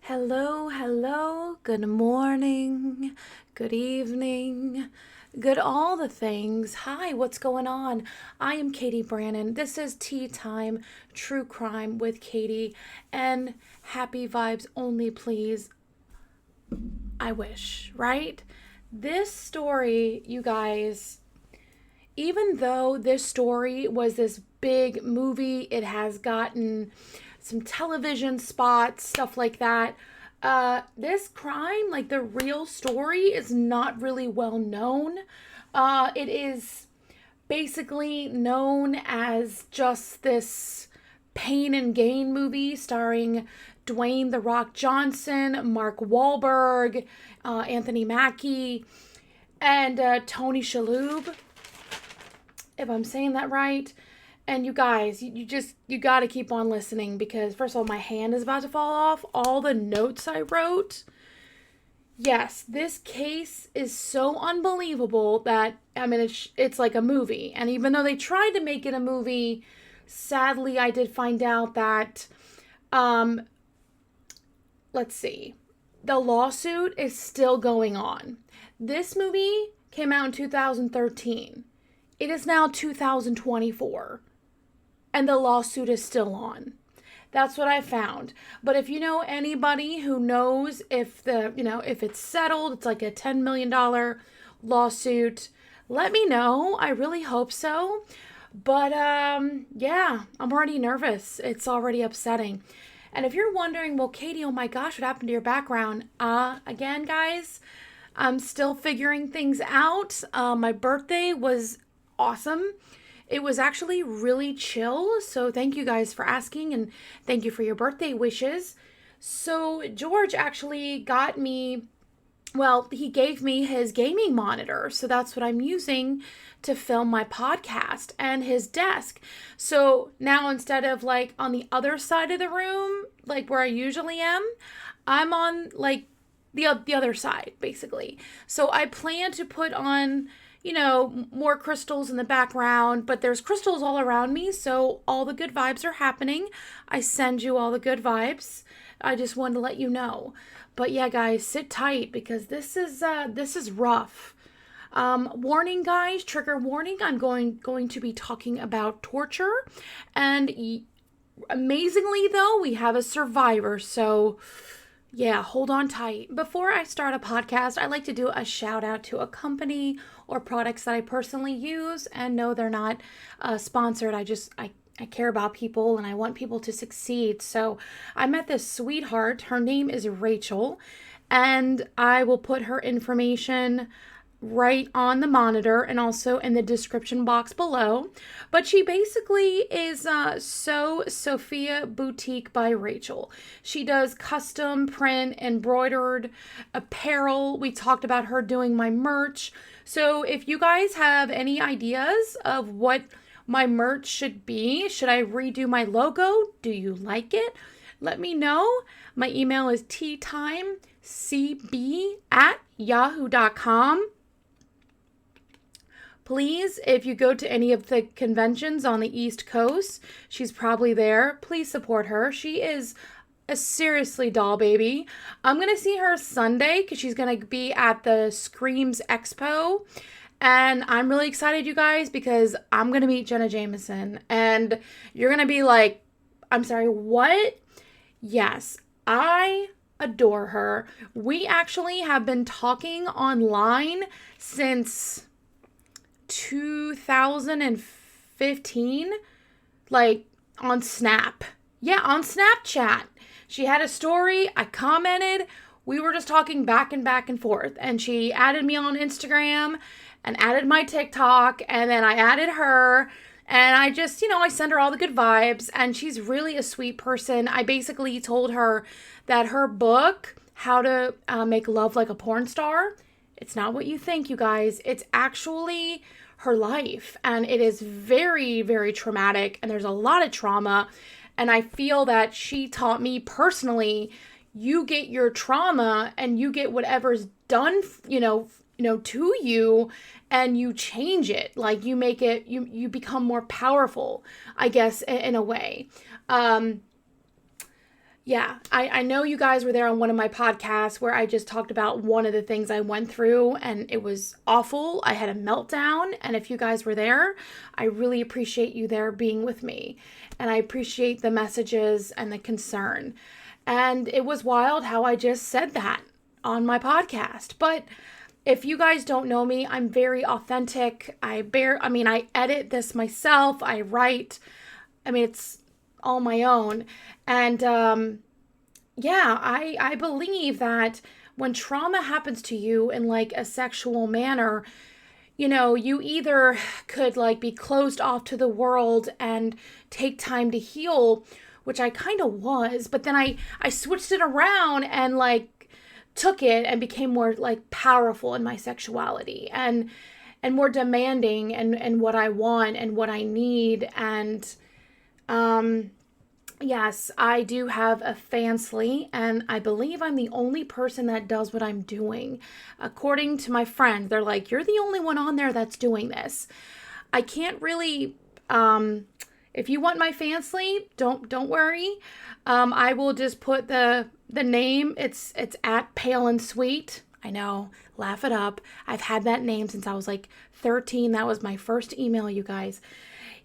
Hello, hello, good morning, good evening, good all the things. Hi, what's going on? I am Catie Brannon. This is Tea Time True Crime with Catie, and happy vibes only, please. I wish, right? This story, you guys, even though this story was this big movie, it has gotten some television spots, stuff like that. This crime, like the real story, is not really well known. It is basically known as just this pain and gain movie starring Dwayne The Rock Johnson, Mark Wahlberg, Anthony Mackie, and Tony Shalhoub, if I'm saying that right. And you guys, you got to keep on listening because first of all, my hand is about to fall off. All the notes I wrote. Yes, this case is so unbelievable that, I mean, it's like a movie. And even though they tried to make it a movie, sadly, I did find out that, let's see, the lawsuit is still going on. This movie came out in 2013. It is now 2024. And the lawsuit is still on. That's what I found. But if you know anybody who knows if if it's settled, it's like a $10 million lawsuit, let me know. I really hope so. But yeah, I'm already nervous. It's already upsetting. And if you're wondering, well, Catie, oh my gosh, what happened to your background? Again, guys, I'm still figuring things out. My birthday was awesome. It was actually really chill, so thank you guys for asking, and thank you for your birthday wishes. So George actually got me, well, he gave me his gaming monitor, so that's what I'm using to film my podcast, and his desk. So now instead of like on the other side of the room, like where I usually am, I'm on like the other side, basically. So I plan to put on more crystals in the background, but there's crystals all around me, so all the good vibes are happening. I send you all the good vibes. I just wanted to let you know. But yeah, guys, sit tight because this is rough. Warning, guys, trigger warning. I'm going to be talking about torture, and amazingly though, we have a survivor, so yeah, hold on tight. Before I start a podcast, I like to do a shout out to a company or products that I personally use, and no, they're not sponsored. I care about people and I want people to succeed. So I met this sweetheart. Her name is Rachel, and I will put her information right on the monitor and also in the description box below. But she basically is Sophia Boutique by Rachel. She does custom print, embroidered apparel. We talked about her doing my merch. So if you guys have any ideas of what my merch should be, should I redo my logo? Do you like it? Let me know. My email is teatimecb@yahoo.com. Please, if you go to any of the conventions on the East Coast, she's probably there. Please support her. She is a seriously doll baby. I'm going to see her Sunday because she's going to be at the Screams Expo. And I'm really excited, you guys, because I'm going to meet Jenna Jameson. And you're going to be like, I'm sorry, what? Yes, I adore her. We actually have been talking online since 2015, like on Snap. Yeah, on Snapchat. She had a story. I commented. We were just talking back and forth. And she added me on Instagram and added my TikTok. And then I added her. And I just, I send her all the good vibes. And she's really a sweet person. I basically told her that her book, How to Make Love Like a Porn Star, it's not what you think, you guys. It's actually her life. And it is very, very traumatic. And there's a lot of trauma. And I feel that she taught me personally, you get your trauma and you get whatever's done, to you, and you change it. Like you make it, you become more powerful, I guess, in a way. Yeah, I know you guys were there on one of my podcasts where I just talked about one of the things I went through, and it was awful. I had a meltdown, and if you guys were there, I really appreciate you there being with me. And I appreciate the messages and the concern. And it was wild how I just said that on my podcast. But if you guys don't know me, I'm very authentic. I edit this myself. I write. It's all my own. And I believe that when trauma happens to you in like a sexual manner, you either could like be closed off to the world and take time to heal, which I kind of was, but then I switched it around and like took it and became more like powerful in my sexuality and more demanding and what I want and what I need. And yes, I do have a fansly, and I believe I'm the only person that does what I'm doing. According to my friends, they're like, you're the only one on there that's doing this. I can't really, if you want my fansly, don't worry. I will just put the name. It's at Pale and Sweet. I know, laugh it up. I've had that name since I was like 13. That was my first email, you guys.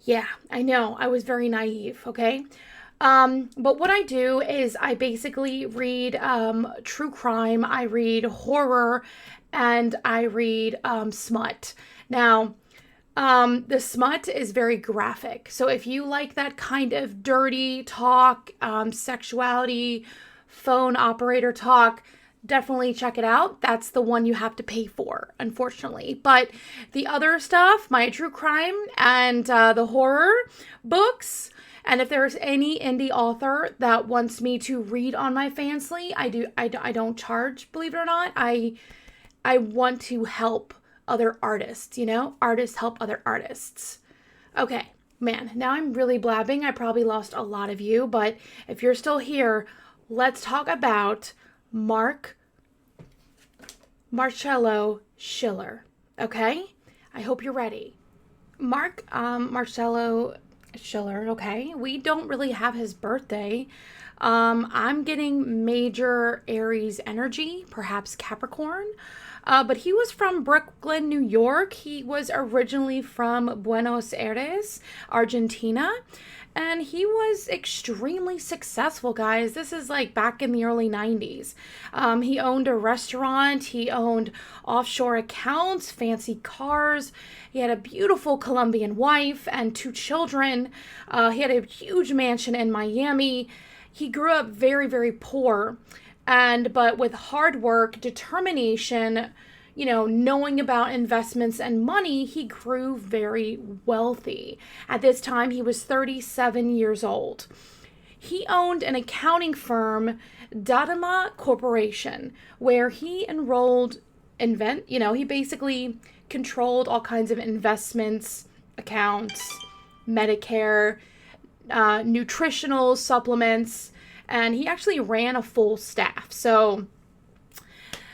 Yeah, I know. I was very naive, okay? But what I do is I basically read true crime, I read horror, and I read smut. Now, the smut is very graphic. So if you like that kind of dirty talk, sexuality, phone operator talk, definitely check it out. That's the one you have to pay for, unfortunately. But the other stuff, my true crime and the horror books, and if there's any indie author that wants me to read on my fansly, I don't charge, believe it or not. I want to help other artists, Artists help other artists. Okay, man, now I'm really blabbing. I probably lost a lot of you, but if you're still here, let's talk about Marcello Schiller, okay? I hope you're ready. Marcello Schiller, okay? We don't really have his birthday. I'm getting major Aries energy, perhaps Capricorn. But he was from Brooklyn, New York. He was originally from Buenos Aires, Argentina. And he was extremely successful, guys. This is like back in the early 90s. He owned a restaurant. He owned offshore accounts, fancy cars. He had a beautiful Colombian wife and 2 children. He had a huge mansion in Miami. He grew up very, very poor. But with hard work, determination, knowing about investments and money, he grew very wealthy. At this time, he was 37 years old. He owned an accounting firm, Dadama Corporation, where he he basically controlled all kinds of investments, accounts, Medicare, nutritional supplements, and he actually ran a full staff. So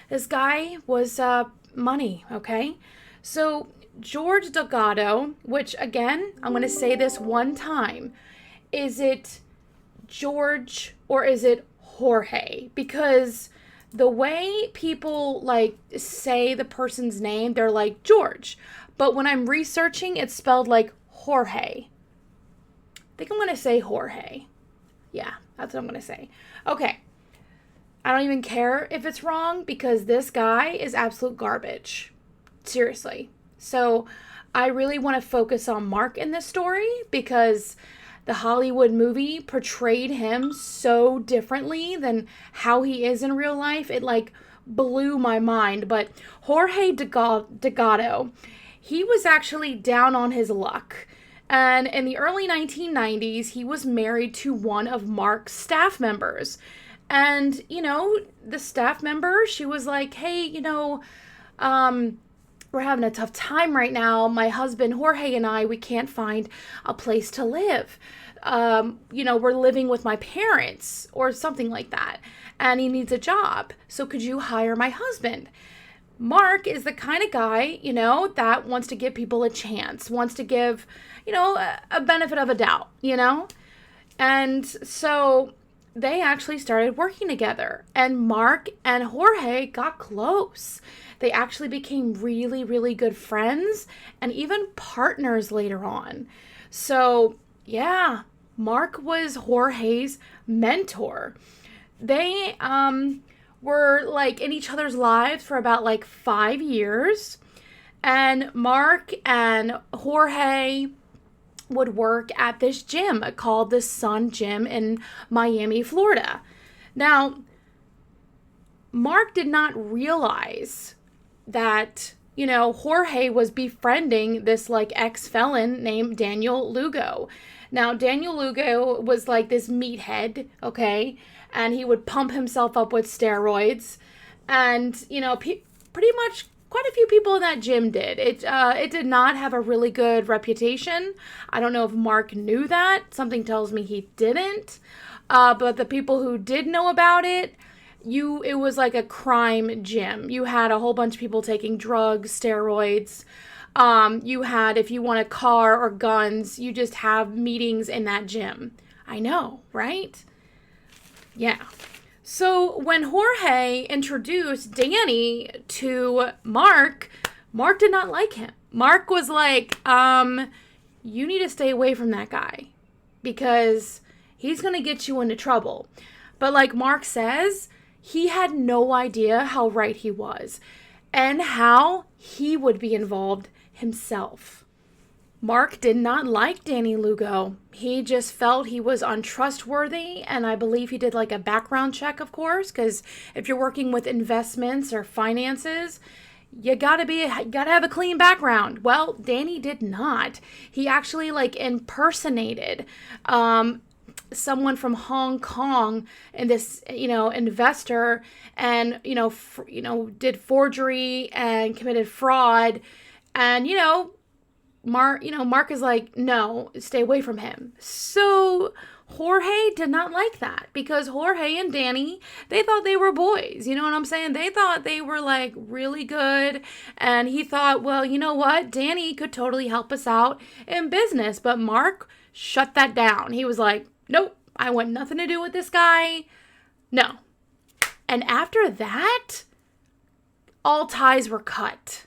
this guy was money, okay? So Jorge Delgado, which again, I'm going to say this one time. Is it George or is it Jorge? Because the way people like say the person's name, they're like George. But when I'm researching, it's spelled like Jorge. I think I'm going to say Jorge. Yeah, that's what I'm going to say. Okay. I don't even care if it's wrong because this guy is absolute garbage. Seriously. So I really want to focus on Mark in this story because the Hollywood movie portrayed him so differently than how he is in real life. It like blew my mind. But Jorge Delgado, he was actually down on his luck. And in the early 1990s, he was married to one of Mark's staff members. And, the staff member, she was like, hey, we're having a tough time right now. My husband, Jorge, and I, we can't find a place to live. We're living with my parents or something like that. And he needs a job. So could you hire my husband? Mark is the kind of guy, that wants to give people a chance, wants to give, a benefit of a doubt, And so they actually started working together, and Marc and Jorge got close. They actually became really, really good friends and even partners later on. So, yeah, Marc was Jorge's mentor. They were like in each other's lives for about like 5 years. And Marc and Jorge would work at this gym called the Sun Gym in Miami, Florida. Now, Marc did not realize that, Jorge was befriending this like ex-felon named Daniel Lugo. Now, Daniel Lugo was like this meathead, okay? And he would pump himself up with steroids. And, pretty much quite a few people in that gym did. It did not have a really good reputation. I don't know if Marc knew that. Something tells me he didn't. But the people who did know about it, it was like a crime gym. You had a whole bunch of people taking drugs, steroids. You had, if you want a car or guns, you just have meetings in that gym. I know, right? Yeah. So when Jorge introduced Danny to Marc, Marc did not like him. Marc was like, you need to stay away from that guy because he's going to get you into trouble. But like Marc says, he had no idea how right he was and how he would be involved himself. Marc did not like Danny Lugo. He just felt he was untrustworthy, and I believe he did like a background check, of course, because if you're working with investments or finances, you gotta have a clean background. Well, Danny did not. He actually like impersonated someone from Hong Kong and this, investor, and did forgery and committed fraud, and Marc is like, no, stay away from him. So Jorge did not like that because Jorge and Danny, they thought they were boys. You know what I'm saying? They thought they were like really good. And he thought, well, you know what? Danny could totally help us out in business. But Marc shut that down. He was like, nope, I want nothing to do with this guy. No. And after that, all ties were cut.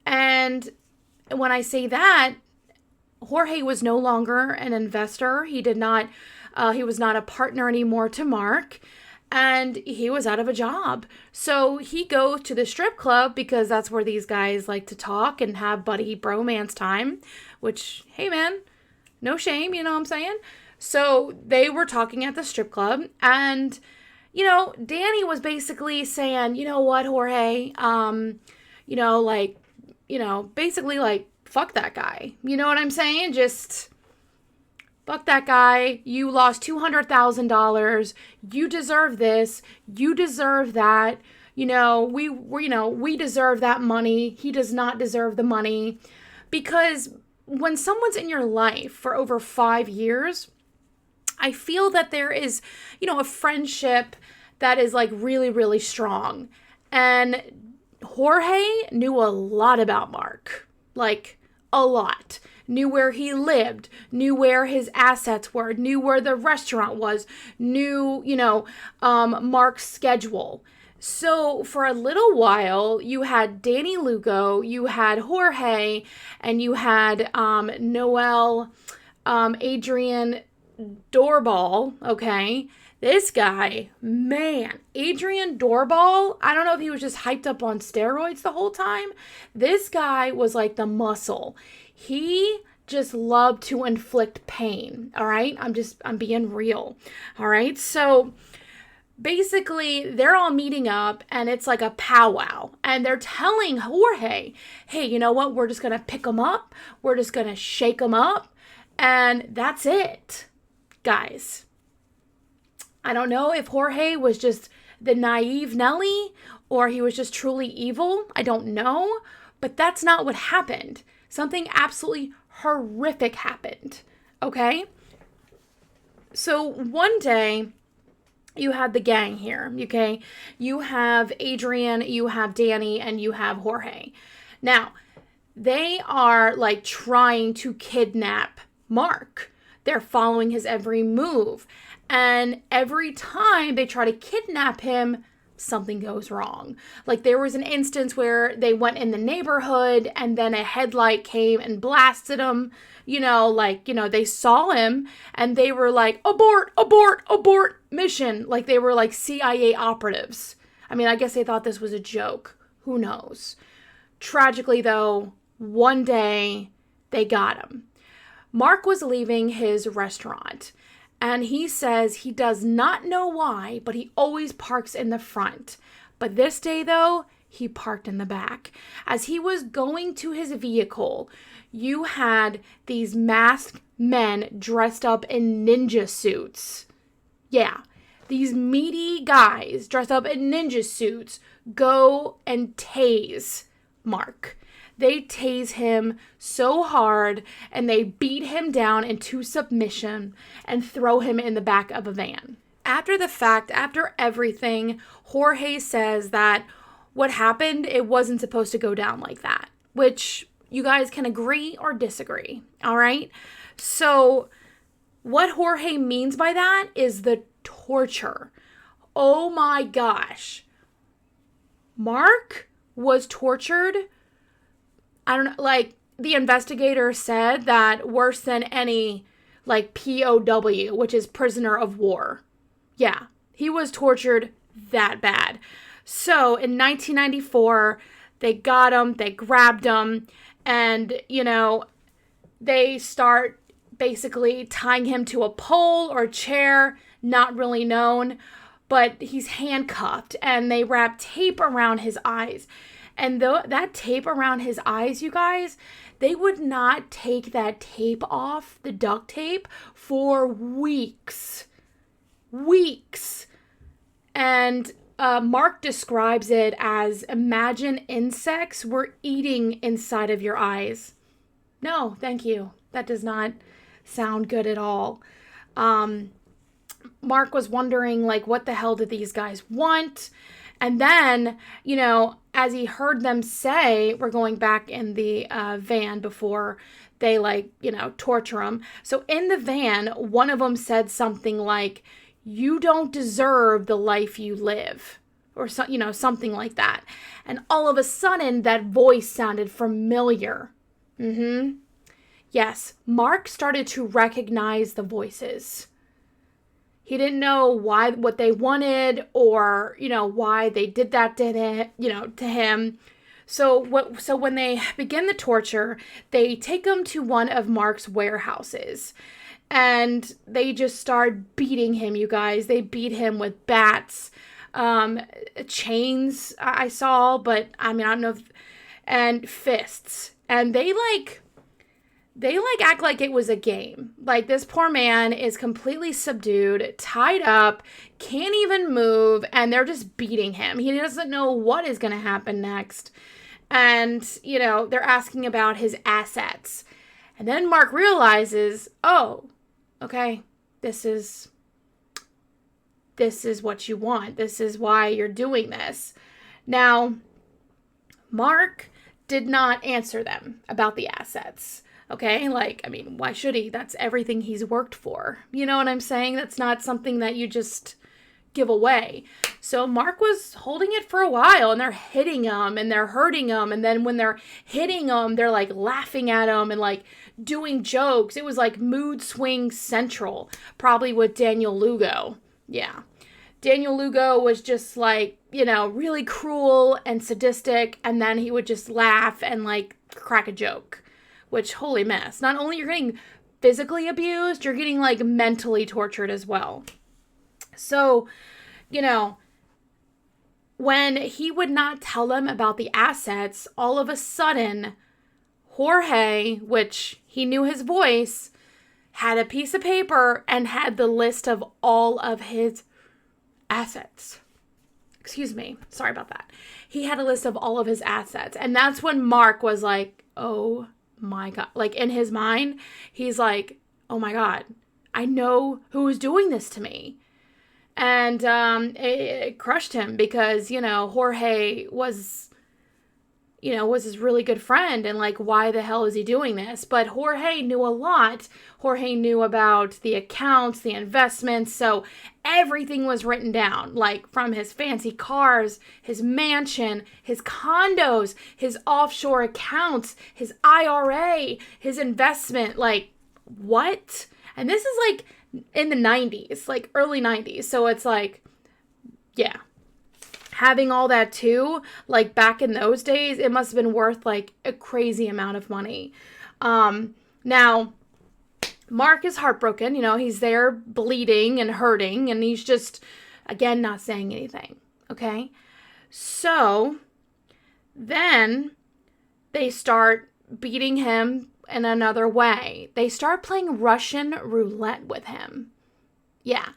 And when I say that, Jorge was no longer an investor. He was not a partner anymore to Marc, and he was out of a job. So he goes to the strip club because that's where these guys like to talk and have buddy bromance time, which, hey man, no shame, you know what I'm saying? So they were talking at the strip club, and, Danny was basically saying, you know what, Jorge, basically like, fuck that guy. You know what I'm saying? Just fuck that guy. You lost $200,000. You deserve this. You deserve that. We deserve that money. He does not deserve the money. Because when someone's in your life for over 5 years, I feel that there is, a friendship that is like really, really strong. And Jorge knew a lot about Marc, like a lot. Knew where he lived, knew where his assets were, knew where the restaurant was, knew, Marc's schedule. So for a little while, you had Danny Lugo, you had Jorge, and you had Noel, Adrian Doorball, okay? This guy, man, Adrian Doorball, I don't know if he was just hyped up on steroids the whole time. This guy was like the muscle. He just loved to inflict pain, all right? I'm being real, all right? So basically, they're all meeting up, and it's like a powwow. And they're telling Jorge, hey, you know what? We're just going to pick him up. We're just going to shake him up. And that's it, guys. I don't know if Jorge was just the naive Nelly or he was just truly evil. I don't know. But that's not what happened. Something absolutely horrific happened. Okay? So one day, you had the gang here. Okay? You have Adrian, you have Danny, and you have Jorge. Now, they are like trying to kidnap Marc. They're following his every move. And every time they try to kidnap him, something goes wrong. Like there was an instance where they went in the neighborhood and then a headlight came and blasted them. They saw him and they were like, abort, abort, abort mission. Like they were like CIA operatives. I mean, I guess they thought this was a joke. Who knows? Tragically, though, one day they got him. Marc was leaving his restaurant, and he says he does not know why, but he always parks in the front. But this day, though, he parked in the back. As he was going to his vehicle, you had these masked men dressed up in ninja suits. Yeah, these meaty guys dressed up in ninja suits go and tase Marc. They tase him so hard and they beat him down into submission and throw him in the back of a van. After the fact, after everything, Jorge says that what happened, it wasn't supposed to go down like that, which you guys can agree or disagree, all right? So what Jorge means by that is the torture. Oh my gosh. Marc was tortured. I don't know, like the investigator said that worse than any like POW, which is prisoner of war. Yeah, he was tortured that bad. So in 1994, they got him, they grabbed him, and, they start basically tying him to a pole or a chair, not really known, but he's handcuffed, and they wrap tape around his eyes. And that tape around his eyes, you guys, they would not take that tape off, the duct tape, for weeks. Weeks. And Marc describes it as, imagine insects were eating inside of your eyes. No, thank you. That does not sound good at all. Marc was wondering, like, what the hell did these guys want? And then, as he heard them say, we're going back in the van before they, torture him. So in the van, one of them said something like, you don't deserve the life you live. Or, something like that. And all of a sudden, that voice sounded familiar. Yes, Marc started to recognize the voices. He didn't know what they wanted or, why they did that to him. So when they begin the torture, they take him to one of Marc's warehouses and they just start beating him, you guys. They beat him with bats, chains I saw, but I don't know and fists. And they act like it was a game. Like, this poor man is completely subdued, tied up, can't even move, and they're just beating him. He doesn't know what is going to happen next. And, they're asking about his assets. And then Marc realizes, oh, okay, this is what you want. This is why you're doing this. Now, Marc did not answer them about the assets. Okay, why should he? That's everything he's worked for. You know what I'm saying? That's not something that you just give away. So Marc was holding it for a while, and they're hitting him, and they're hurting him, and then when they're hitting him, they're, laughing at him and, doing jokes. It was, mood swing central, probably with Daniel Lugo. Yeah. Daniel Lugo was just, really cruel and sadistic, and then he would just laugh and, crack a joke. Which, holy mess. Not only you're getting physically abused, you're getting, mentally tortured as well. So, when he would not tell them about the assets, all of a sudden, Jorge, which he knew his voice, had a piece of paper and had the list of all of his assets. Excuse me. Sorry about that. He had a list of all of his assets. And that's when Marc was like, oh my God. In his mind, he's like, oh my God, I know who is doing this to me. And it crushed him because, Jorge was, was his really good friend, and like, why the hell is he doing this? But Jorge knew a lot. Jorge knew about the accounts, the investments, so everything was written down, like from his fancy cars, his mansion, his condos, his offshore accounts, his IRA, his investment, like, what? And this is like in the 90s, like early 90s, so it's like, yeah. Having all that too, like back in those days, it must have been worth like a crazy amount of money. Now, Marc is heartbroken. He's there bleeding and hurting, and he's just, again, not saying anything. Okay? So then they start beating him in another way. They start playing Russian roulette with him. Yeah.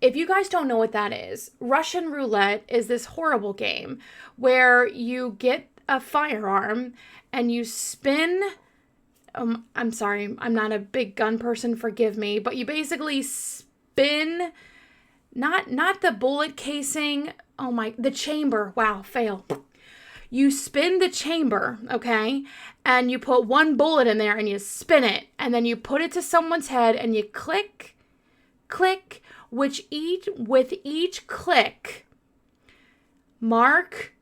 If you guys don't know what that is, Russian roulette is this horrible game where you get a firearm and you spin. I'm sorry, I'm not a big gun person, forgive me, but you basically spin, not the bullet casing. The chamber. Wow, fail. You spin the chamber, okay? And you put one bullet in there and you spin it, and then you put it to someone's head and you click, click. With each click, Marc,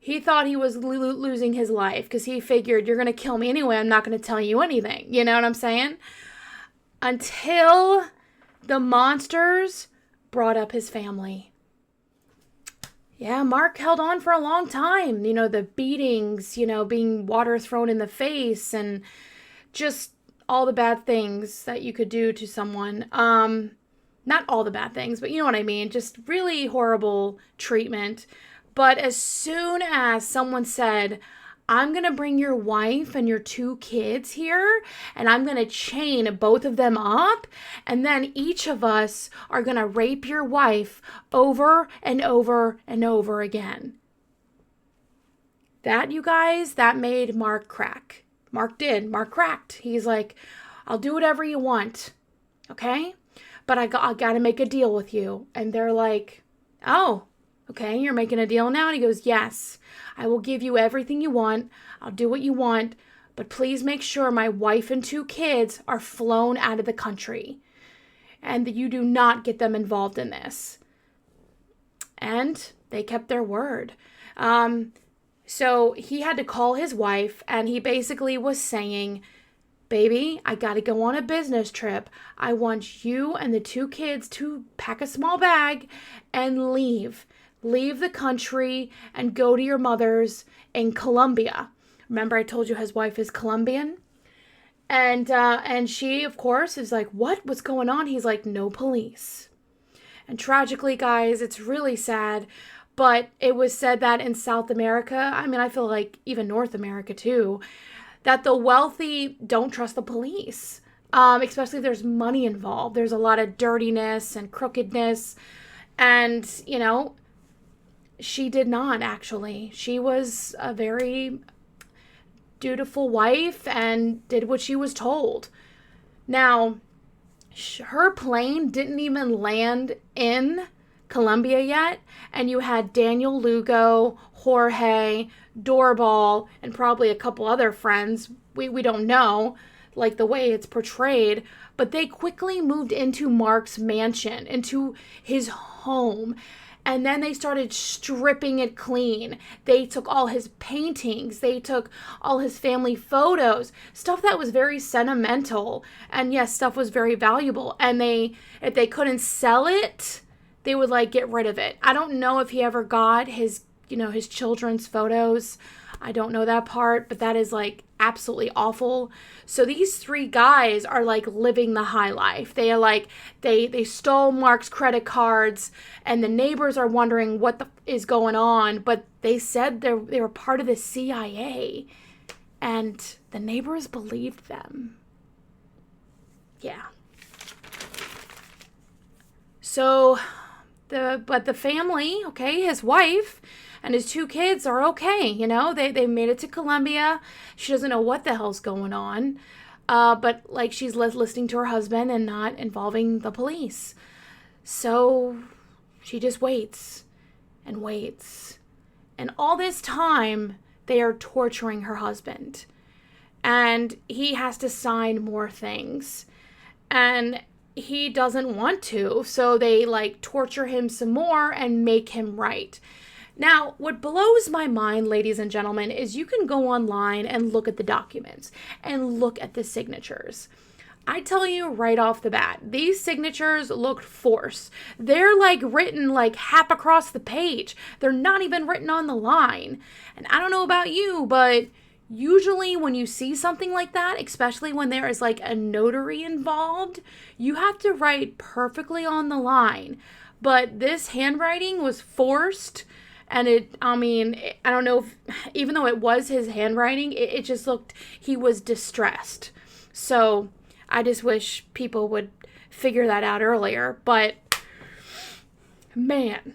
he thought he was losing his life because he figured, you're going to kill me anyway. I'm not going to tell you anything. You know what I'm saying? Until the monsters brought up his family. Yeah, Marc held on for a long time. The beatings, being water thrown in the face, and just all the bad things that you could do to someone. Not all the bad things, but you know what I mean. Just really horrible treatment. But as soon as someone said, I'm going to bring your wife and your 2 kids here, and I'm going to chain both of them up, and then each of us are going to rape your wife over and over and over again. That, you guys, that made Marc crack. Marc did. Marc cracked. He's like, I'll do whatever you want, okay? But I got to make a deal with you. And they're like, oh, okay, you're making a deal now? And he goes, yes, I will give you everything you want. I'll do what you want. But please make sure my wife and 2 kids are flown out of the country, and that you do not get them involved in this. And they kept their word. So he had to call his wife, and he basically was saying, baby, I got to go on a business trip. I want you and the 2 kids to pack a small bag and leave. Leave the country and go to your mother's in Colombia. Remember I told you his wife is Colombian? And she, of course, is like, what? What's going on? He's like, no police. And tragically, guys, it's really sad, but it was said that in South America, I feel like even North America too, that the wealthy don't trust the police, especially if there's money involved. There's a lot of dirtiness and crookedness, and, she did not, actually. She was a very dutiful wife and did what she was told. Now, her plane didn't even land in Colombia yet, and you had Daniel Lugo, Jorge, Doorball, and probably a couple other friends. We don't know, like the way it's portrayed, but they quickly moved into Marc's mansion, into his home, and then they started stripping it clean. They took all his paintings, they took all his family photos, stuff that was very sentimental, and yes, stuff was very valuable, and if they couldn't sell it, they would get rid of it. I don't know if he ever got his children's photos. I don't know that part, but that is absolutely awful. So these 3 guys are living the high life. They are they stole Marc's credit cards, and the neighbors are wondering what is going on, but they said they were part of the CIA, and the neighbors believed them. Yeah. So but the family, okay, his wife and his 2 kids are okay, they made it to Colombia. She doesn't know what the hell's going on, but she's listening to her husband and not involving the police. So she just waits and waits And all this time, they are torturing her husband. And he has to sign more things. And he doesn't want to. So they like torture him some more and make him write. Now, what blows my mind, ladies and gentlemen, is you can go online and look at the documents and look at the signatures. I tell you right off the bat, these signatures looked forced. They're like written like half across the page. They're not even written on the line. And I don't know about you, but usually when you see something like that, especially when there is like a notary involved, you have to write perfectly on the line. But this handwriting was forced. And I don't know if, even though it was his handwriting, it just looked, he was distressed. So I just wish people would figure that out earlier. But, man.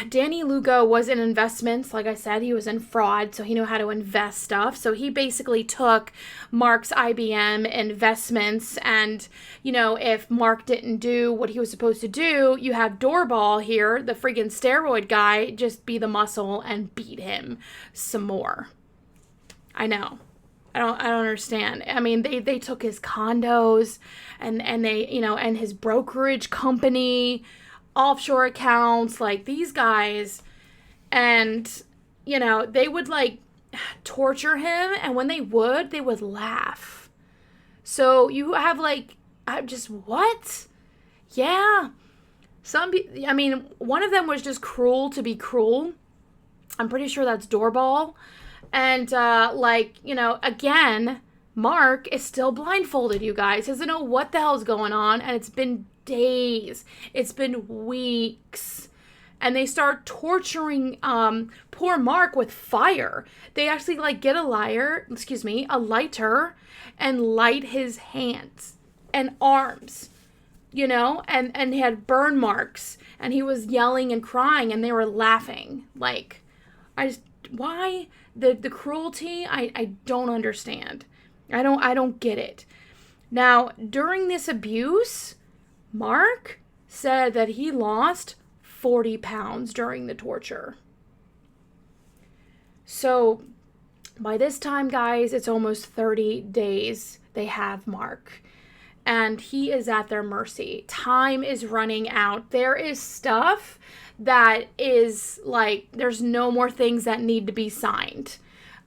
Danny Lugo was in investments. Like I said, he was in fraud, so he knew how to invest stuff. So he basically took Marc's IBM investments, and, if Marc didn't do what he was supposed to do, you have Doorball here, the friggin' steroid guy, just be the muscle and beat him some more. I know. I don't understand. I mean, they took his condos and they, and his brokerage company, offshore accounts, like these guys, and they would like torture him, and when they would laugh. So you have like, I'm just, what? Yeah. One of them was just cruel to be cruel. I'm pretty sure that's Doorball. And again, Marc is still blindfolded, you guys. He doesn't know what the hell's going on, and it's been days. It's been weeks. And they start torturing poor Marc with fire. They actually get a lighter and light his hands and arms, and he had burn marks, and he was yelling and crying, and they were laughing. Why the cruelty? I don't understand. I don't get it. Now, during this abuse, Marc said that he lost 40 pounds during the torture. So by this time, guys, it's almost 30 days they have Marc. And he is at their mercy. Time is running out. There is stuff that is there's no more things that need to be signed.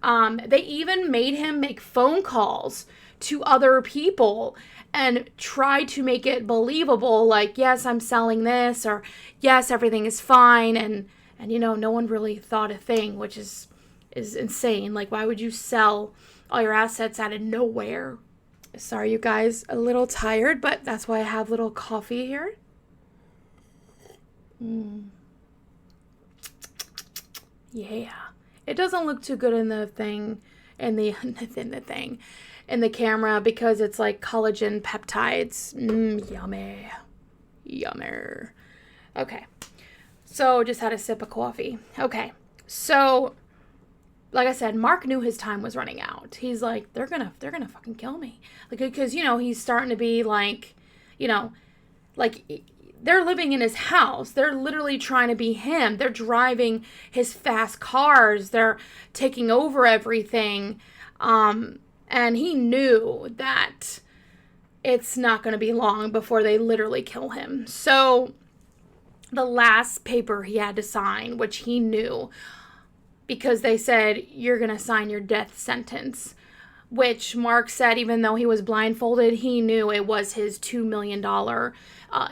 They even made him make phone calls to other people and try to make it believable, yes, I'm selling this, or yes, everything is fine, and no one really thought a thing, which is insane. Why would you sell all your assets out of nowhere? Sorry, you guys, a little tired, but that's why I have little coffee here. Yeah. It doesn't look too good in the thing, in the camera, because it's collagen peptides. Yummy. Yummer. Okay. So just had a sip of coffee. Okay. So, like I said, Marc knew his time was running out. He's like, they're gonna fucking kill me. Because, he's starting to be they're living in his house. They're literally trying to be him. They're driving his fast cars. They're taking over everything. And he knew that it's not going to be long before they literally kill him. So the last paper he had to sign, which he knew, because they said, you're going to sign your death sentence, which Marc said, even though he was blindfolded, he knew it was his $2 million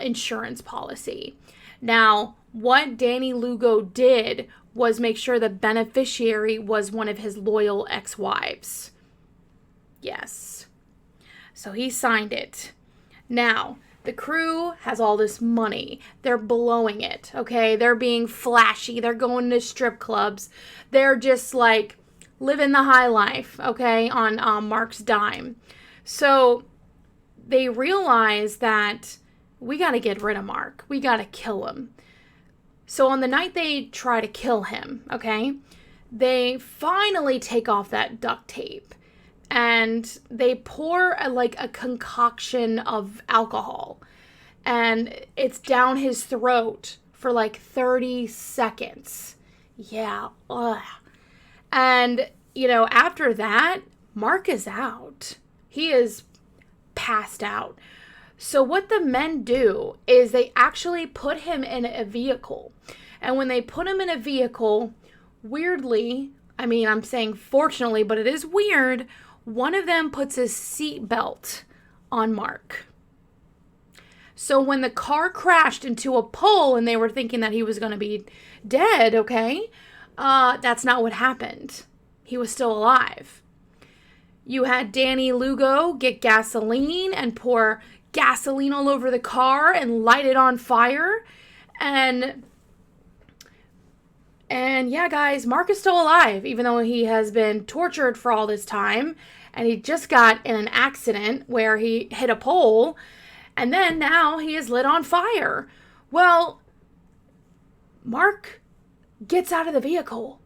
insurance policy. Now, what Danny Lugo did was make sure the beneficiary was one of his loyal ex-wives. Yes. So he signed it. Now, the crew has all this money. They're blowing it, okay? They're being flashy. They're going to strip clubs. They're just living the high life, okay, on Marc's dime. So they realize that we got to get rid of Marc. We got to kill him. So on the night they try to kill him, okay, they finally take off that duct tape and they pour a concoction of alcohol, and it's down his throat for 30 seconds. Yeah. Ugh. And, after that, Marc is out. He is passed out. So what the men do is they actually put him in a vehicle. And when they put him in a vehicle, weirdly, I'm saying fortunately, but it is weird, one of them puts his seat belt on Marc. So when the car crashed into a pole and they were thinking that he was going to be dead, okay, that's not what happened. He was still alive. You had Danny Lugo get gasoline and pour gasoline all over the car and light it on fire. And yeah, guys, Marc is still alive, even though he has been tortured for all this time. And he just got in an accident where he hit a pole. And then now he is lit on fire. Well, Marc gets out of the vehicle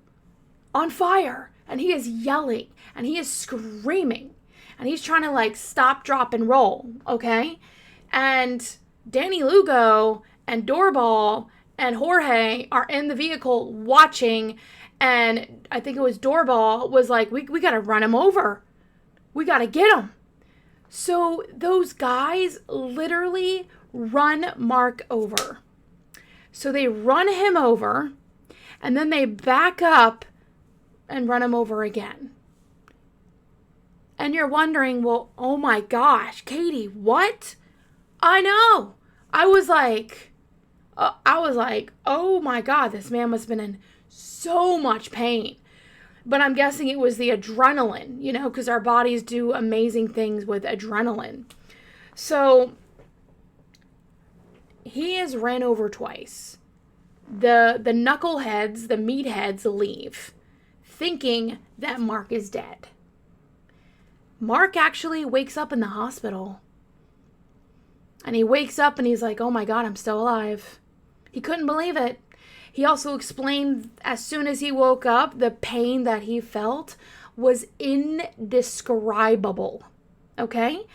on fire. And he is yelling. And he is screaming. And he's trying to stop, drop, and roll. Okay? And Danny Lugo and Doorball and Jorge are in the vehicle watching. And I think it was Doorball was like, we got to run him over. We got to get him. So those guys literally run Marc over. So they run him over, and then they back up and run him over again. And you're wondering, well, oh my gosh, Catie, what? I know. I was like, oh my God, this man must have been in so much pain. But I'm guessing it was the adrenaline, because our bodies do amazing things with adrenaline. So he is ran over twice. The knuckleheads, the meatheads leave, thinking that Marc is dead. Marc actually wakes up in the hospital. And he wakes up and he's like, oh my God, I'm still alive. He couldn't believe it. He also explained as soon as he woke up, the pain that he felt was indescribable. Okay?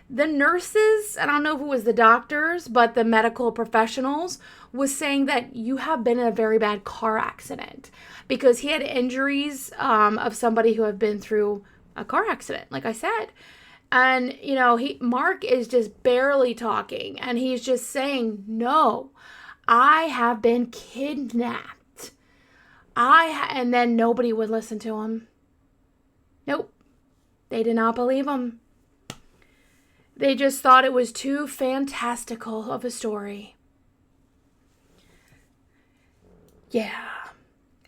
The nurses, I don't know if it was the doctors, but the medical professionals was saying that you have been in a very bad car accident because he had injuries of somebody who have been through a car accident, like I said. And, Marc is just barely talking and he's just saying, no, I have been kidnapped. And then nobody would listen to him. Nope. They did not believe him. They just thought it was too fantastical of a story. Yeah.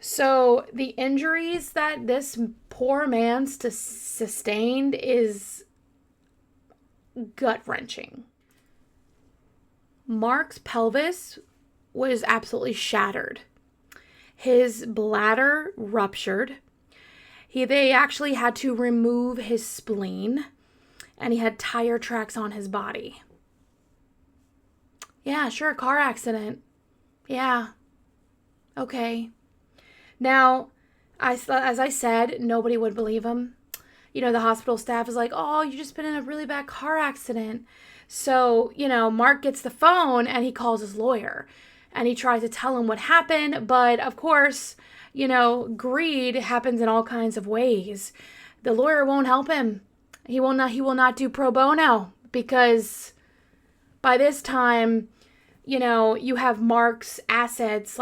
So the injuries that this poor man sustained is gut-wrenching. Marc's pelvis was absolutely shattered. His bladder ruptured. They actually had to remove his spleen, and he had tire tracks on his body. Yeah, sure, car accident. Yeah. Okay. Now, as I said, nobody would believe him. The hospital staff is like, oh, you just been in a really bad car accident. So, Marc gets the phone and he calls his lawyer and he tries to tell him what happened. But of course, greed happens in all kinds of ways. The lawyer won't help him. He will not do pro bono because by this time, you have Marc's assets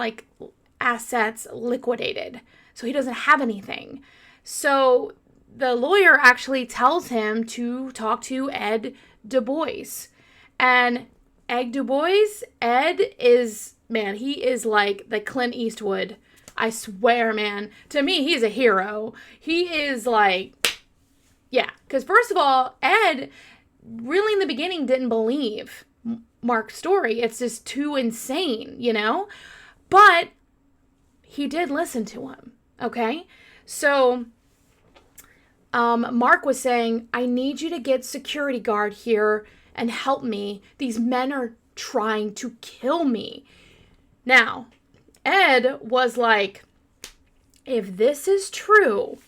liquidated. So he doesn't have anything. So the lawyer actually tells him to talk to Ed Du Bois. And Ed Du Bois, Ed is, man, he is like the Clint Eastwood. I swear, man. To me, he's a hero. He is like, yeah. Because first of all, Ed really in the beginning didn't believe Marc's story. It's just too insane, But he did listen to him, okay? So Marc was saying, I need you to get security guard here and help me. These men are trying to kill me. Now, Ed was like, if this is true,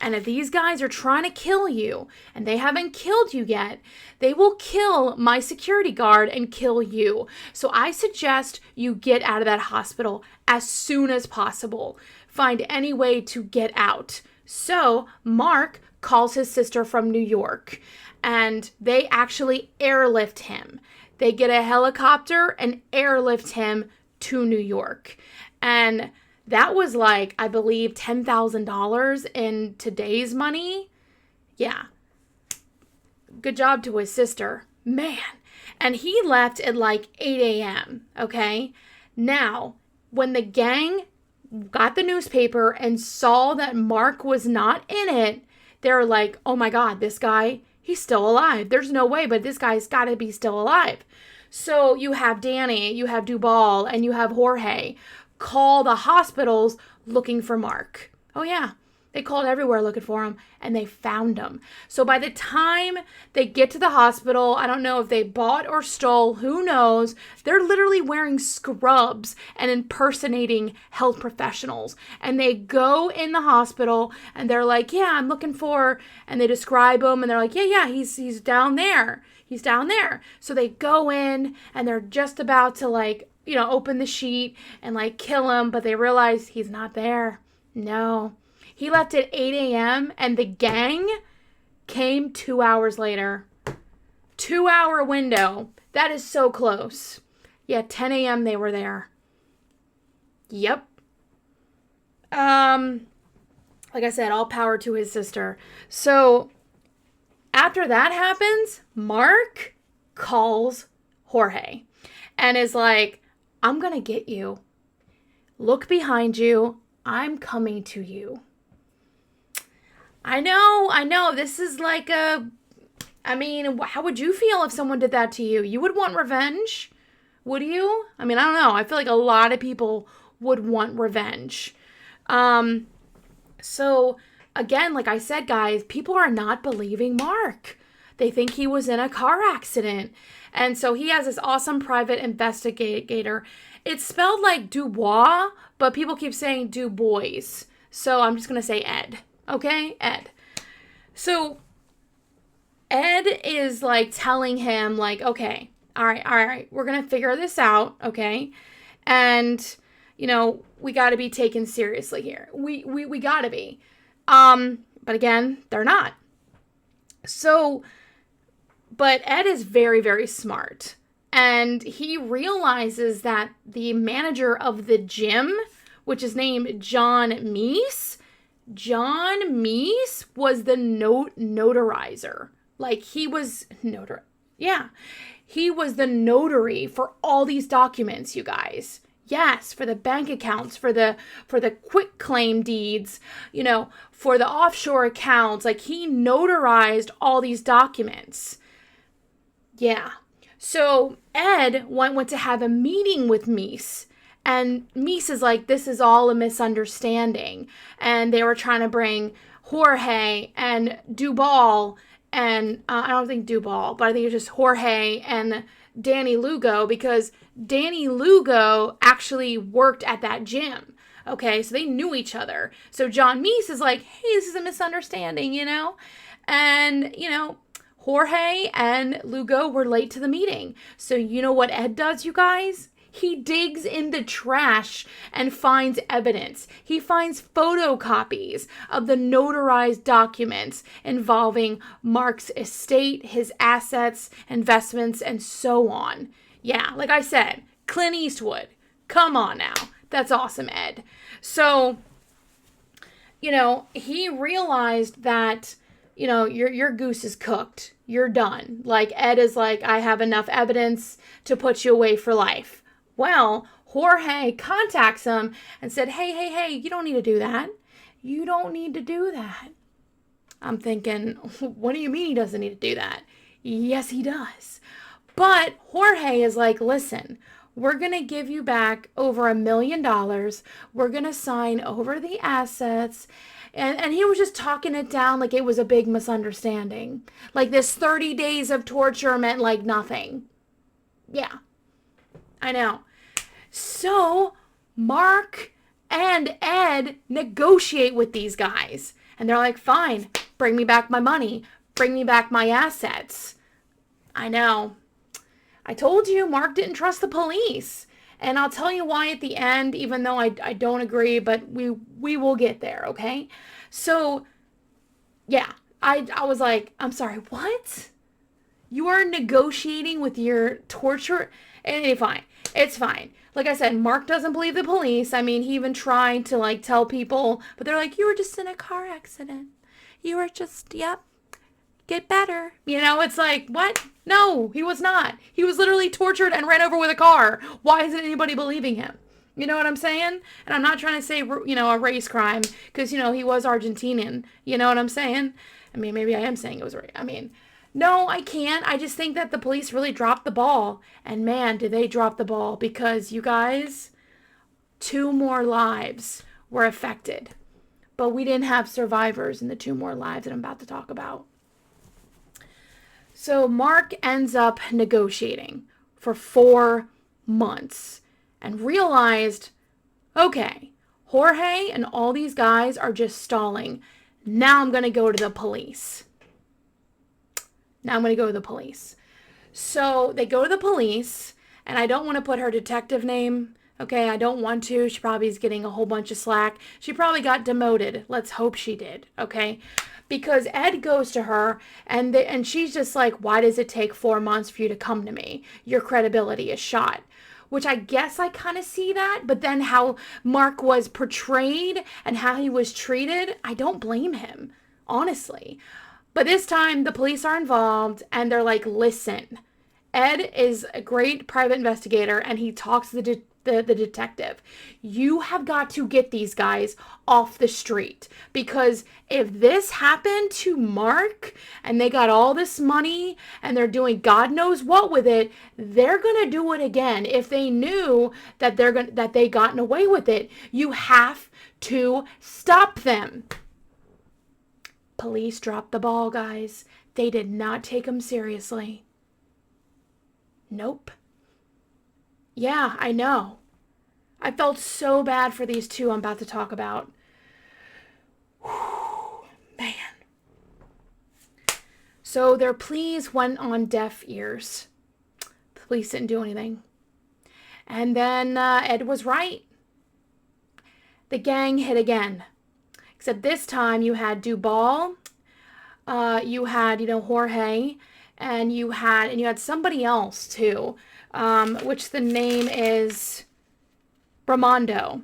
And if these guys are trying to kill you and they haven't killed you yet, they will kill my security guard and kill you. So I suggest you get out of that hospital as soon as possible. Find any way to get out. So Mark calls his sister from New York, and they actually airlift him. They get a helicopter and airlift him to New York. And that was like, I believe, $10,000 in today's money. Yeah. Good job to his sister. Man. And he left at like 8 a.m., okay? Now, when the gang got the newspaper and saw that Mark was not in it, they're like, oh my God, this guy, he's still alive. There's no way, but this guy's got to be still alive. So you have Danny, you have Duval, and you have Jorge call the hospitals looking for Mark. Oh yeah, they called everywhere looking for him, and they found him. So by the time they get to the hospital, I don't know if they bought or stole, who knows, they're literally wearing scrubs and impersonating health professionals. And they go in the hospital, and they're like, yeah, I'm looking for, and they describe him, and they're like, yeah, he's down there. He's down there. So they go in, and they're just about to open the sheet and kill him, but they realize he's not there. No. He left at 8 a.m. and the gang came 2 hours later. 2-hour window. That is so close. Yeah, 10 a.m. they were there. Yep. Like I said, all power to his sister. So after that happens, Mark calls Jorge and is like, I'm going to get you. Look behind you. I'm coming to you. I know. This is how would you feel if someone did that to you? You would want revenge, would you? I don't know. I feel like a lot of people would want revenge. So again, like I said, guys, people are not believing Mark. They think he was in a car accident. And so he has this awesome private investigator. It's spelled like Dubois, but people keep saying Dubois. So I'm just going to say Ed. Okay? Ed. So Ed is telling him okay, all right, we're going to figure this out. Okay. And, we got to be taken seriously here. We got to be. But again, they're not. So, but Ed is very, very smart. And he realizes that the manager of the gym, which is named John Meese was the notarizer. He was he was the notary for all these documents, you guys. Yes, for the bank accounts, for the quit claim deeds, for the offshore accounts. He notarized all these documents. Yeah. So Ed went to have a meeting with Meese. And Meese is like, this is all a misunderstanding. And they were trying to bring Jorge and Duval, and I don't think Duval, but I think it's just Jorge and Danny Lugo, because Danny Lugo actually worked at that gym. Okay, so they knew each other. So John Meese is like, hey, this is a misunderstanding, And, Jorge and Lugo were late to the meeting. So you know what Ed does, you guys? He digs in the trash and finds evidence. He finds photocopies of the notarized documents involving Mark's estate, his assets, investments, and so on. Yeah, like I said, Clint Eastwood. Come on now. That's awesome, Ed. So, he realized that, your goose is cooked. You're done. Ed is like, I have enough evidence to put you away for life. Well, Jorge contacts him and said, hey, you don't need to do that. You don't need to do that. I'm thinking, what do you mean he doesn't need to do that? Yes, he does. But Jorge is like, listen, we're going to give you back over $1 million. We're going to sign over the assets. And he was just talking it down like it was a big misunderstanding. This 30 days of torture meant nothing. Yeah, I know. So Mark and Ed negotiate with these guys. And they're like, fine, bring me back my money. Bring me back my assets. I know. I told you Marc didn't trust the police. And I'll tell you why at the end, even though I don't agree, but we will get there, okay? So, yeah, I was like, I'm sorry, what? You are negotiating with your torture? And fine. It's fine. Like I said, Marc doesn't believe the police. I mean, he even tried to, like, tell people, but they're like, you were just in a car accident. You were just, yep, get better. You know, it's like, what? No, he was not. He was literally tortured and ran over with a car. Why isn't anybody believing him? You know what I'm saying? And I'm not trying to say, you know, a race crime, because, you know, he was Argentinian. You know what I'm saying? I mean, maybe I am saying it was race. I mean, no, I can't. I just think that the police really dropped the ball. And man, did they drop the ball, because you guys, 2 more lives were affected. But we didn't have survivors in the 2 more lives that I'm about to talk about. So Marc ends up negotiating for 4 months and realized, okay, Jorge and all these guys are just stalling. Now I'm going to go to the police. So they go to the police, and I don't want to put her detective name. Okay, I don't want to. She probably is getting a whole bunch of slack. She probably got demoted. Let's hope she did, okay? Because Ed goes to her, and she's just like, why does it take 4 months for you to come to me? Your credibility is shot. Which I guess I kind of see that, but then how Marc was portrayed and how he was treated, I don't blame him, honestly. But this time, the police are involved, and they're like, listen, Ed is a great private investigator, and he talks to the detective. You have got to get these guys off the street, because if this happened to Marc and they got all this money and they're doing God knows what with it, they're going to do it again. If they knew that they gotten away with it, you have to stop them. Police dropped the ball, guys. They did not take him seriously. Nope. Yeah, I know. I felt so bad for these 2 I'm about to talk about. Whew, man. So their pleas went on deaf ears. The police didn't do anything. And then Ed was right. The gang hit again. Except this time you had Duval, you had, you know, Jorge, and you had somebody else too, which the name is Ramondo.